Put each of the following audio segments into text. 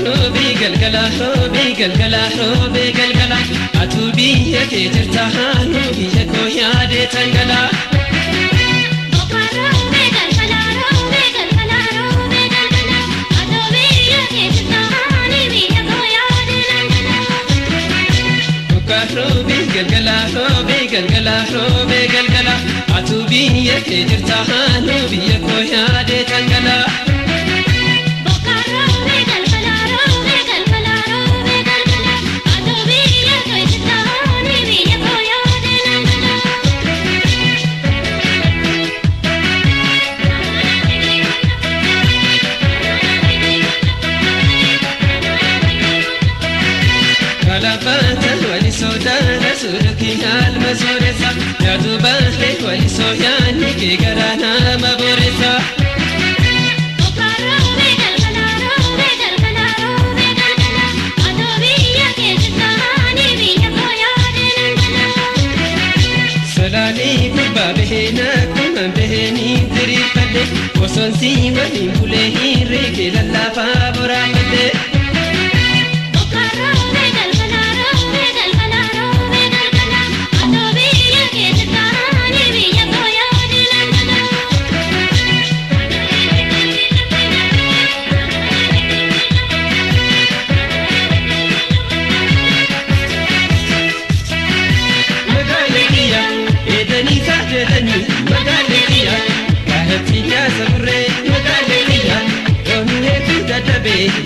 robi galgala atubi yake jirta hanu biye ko yaade tangala robi galgala atubi yake jirta hanu biye ko yaade tangala robi galgala atubi yake jirta hanu biye ko yaade tangala المزورسة يا دوباخي ولسوياني كي قرانا مبورسة روبي galgala atubi yake jirta hanu biye ko yaade tangala سلالي ببا بهنا كمان بهني دري فلي وصنسي ولي بولي ريكي للافا برامده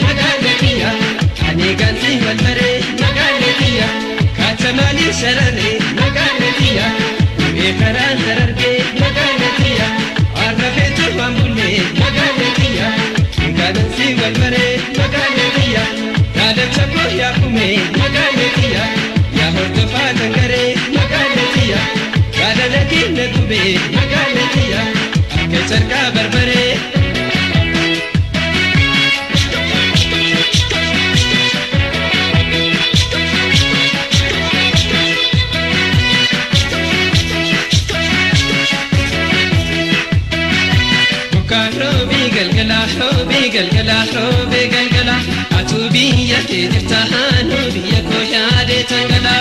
مقالتيا أني قلبي والمري مقالتيا كاتمالي شرري مقالتيا ويقران درربي مقالتيا عرفت وامبولي مقالتيا قادنسي والمري مقالتيا قادم شكو يا قومي مقالتيا يا هرتفا تنقري مقالتيا قادنكي نقوبي مقالتيا كسرقا بربري robi galgala atubi yake jirta hanu biye ko yaade tangala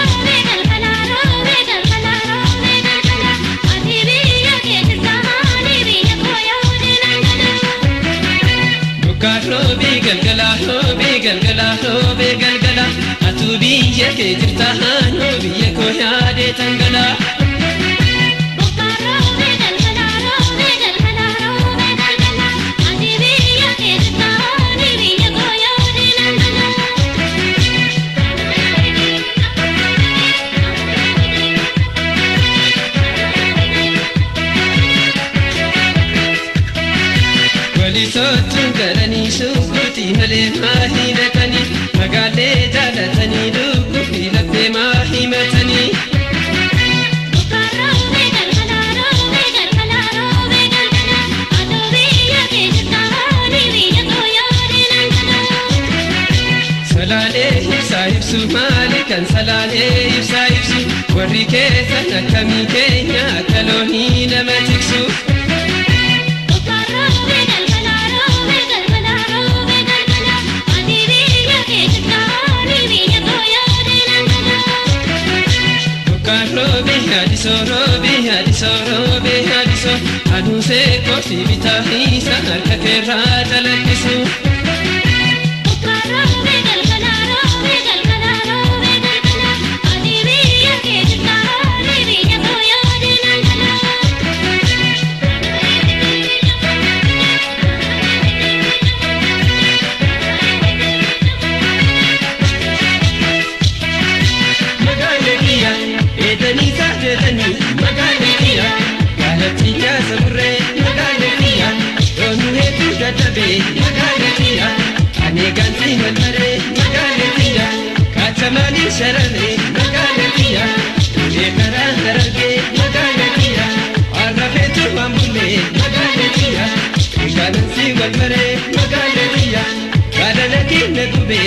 robi galgala atubi yake jirta hanu biye ko yaade tangala robi galgala atubi yake jirta hanu biye ko yaade tangala تنقلني شوقتي ملي ماهي لتني مقالي جالتني لوقفي لبي ماهي متني روبي galgala atubi yake jirta hanu biye ko yaade tangala salale ibsu malikan salale ibsu warri keessa nakami keenya kaloni nama tiksu robi hadiso adu se kosi bitahisa harkatera dalakisu robi galgala atubi yake jirta hanu biye ko yaade tangala magaletiya edani sajedani magaletiya galetiya sabre magaletiya donu hetu dadabe magaletiya ane ganti walmare magaletiya katamali sharare magaletiya ekara darage magaletiya arafetu wambule magaletiya ganti walmare magaletiya gadalaki negube